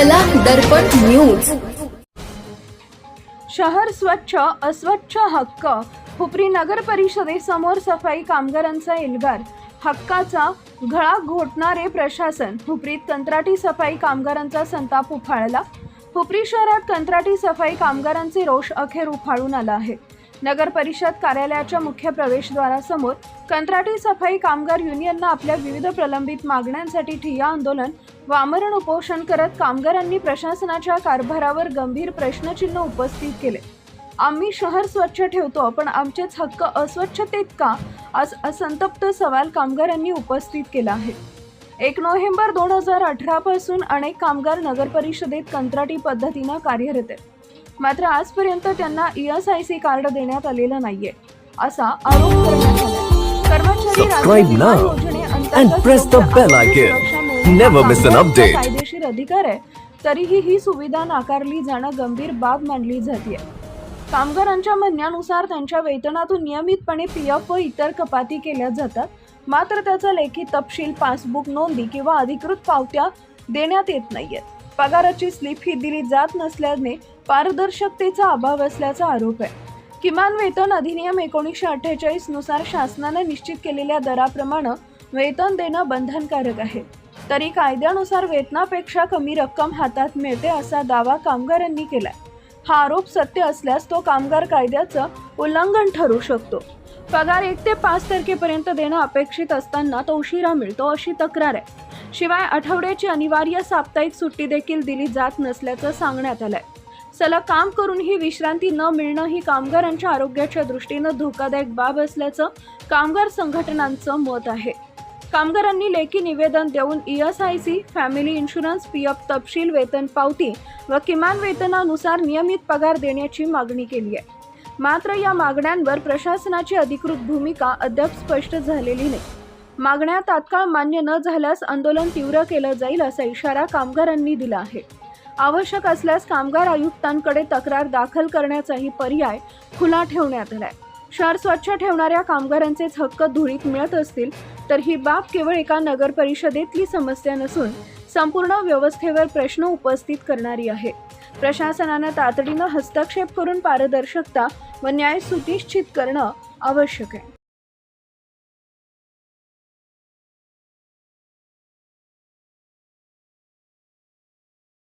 चला दर्पण न्यूज। शहर स्वच्छ अस्वच्छ हक्क। हुपरी नगर परिषदेसमोर सफाई कामगारांचा एल्गार, हक्काचा गळा घोटणारे प्रशासन। हुपरीत कंत्राटी सफाई कामगारांचा संताप उफाळला। हुपरी शहरात कंत्राटी सफाई कामगारांचे रोष अखेर उफाळून आला आहे। नगर परिषद कार्यालयाच्या मुख्य प्रवेशद्वारासमोर कंत्राटी सफाई कामगार युनियनने आपल्या विविध प्रलंबित मागण्यांसाठी ठिय्या आंदोलन व आमरण उपोषण करत कामगारांनी प्रशासनाच्या कारभारावर गंभीर प्रश्नचिन्ह उपस्थित केले। आम्ही शहर स्वच्छ ठेवतो पण आमचेच हक्क अस्वच्छतेत का, आज असंतप्त सवाल कामगारांनी उपस्थित केला आहे। 1 नोव्हेंबर 2018 पासून अनेक कामगार नगर परिषदेत कंत्राटी पद्धतीने कार्यरत आहेत, मात्र आजपर्यंत त्यांना ESIC कार्ड देण्यात आलेलं नाहीये असा आरोप करण्यात आला। कर्मचारी Subscribe now and press the bell icon. Never miss an update. कायदेशीर अधिकार आहे, तरीही ही सुविधा नाकारली जाणं गंभीर बाब मानली जाते। कामगारांच्या म्हणण्यानुसार त्यांच्या वेतनातून नियमितपणे PF व इतर कपाती केल्या जातात, मात्र त्याचा लेखी तपशील, पासबुक नोंदी किंवा अधिकृत पावत्या देण्यात येत नाहीयेत। पगाराची स्लिप ही दिली जात नसल्याने पारदर्शकतेचा अभाव असल्याचा आरोप आहे। किमान वेतन अधिनियम 1948 नुसार शासनाने निश्चित केलेल्या दराप्रमाणे वेतन देणं बंधनकारक आहे, तरी कायद्यानुसार वेतनापेक्षा कमी रक्कम हातात मिळते असा दावा कामगारांनी केलाय। हा आरोप सत्य असल्यास तो कामगार कायद्याचं उल्लंघन ठरू शकतो। पगार 1 ते 5 तारखेपर्यंत देणं अपेक्षित असताना तो उशिरा मिळतो अशी तक्रार आहे। शिवाय आठवड्याची अनिवार्य साप्ताहिक सुट्टी देखील दिली जात नसल्याचं सांगण्यात आलंय। सलग काम करूनही विश्रांती न मिळणं ही कामगारांच्या आरोग्याच्या दृष्टीनं धोकादायक बाब असल्याचं कामगार संघटनांचं मत आहे। कामगारांनी लेखी निवेदन देऊन ESIC, फॅमिली इन्शुरन्स, PF तपशील, वेतन पावती व किमान वेतनानुसार नियमित पगार देण्याची मागणी केली आहे, मात्र या मागण्यांवर प्रशासनाची अधिकृत भूमिका अद्याप स्पष्ट झालेली नाही। मागण्या तात्काळ मान्य न झाल्यास आंदोलन तीव्र केलं जाईल असा इशारा कामगारांनी दिला आहे। आवश्यक असल्यास कामगार आयुक्तांकडे तक्रार दाखल करण्याचाही पर्याय खुला ठेवण्यात आलाय। शहर स्वच्छ ठेवणाऱ्या कामगारांचेच हक्क धुळीत मिळत असतील तर ही बाब केवळ एका नगर परिषदेतली समस्या नसून संपूर्ण व्यवस्थेवर प्रश्न उपस्थित करणारी आहे। प्रशासनाने तातडीने हस्तक्षेप करून पारदर्शकता व न्याय सुनिश्चित करणं आवश्यक आहे।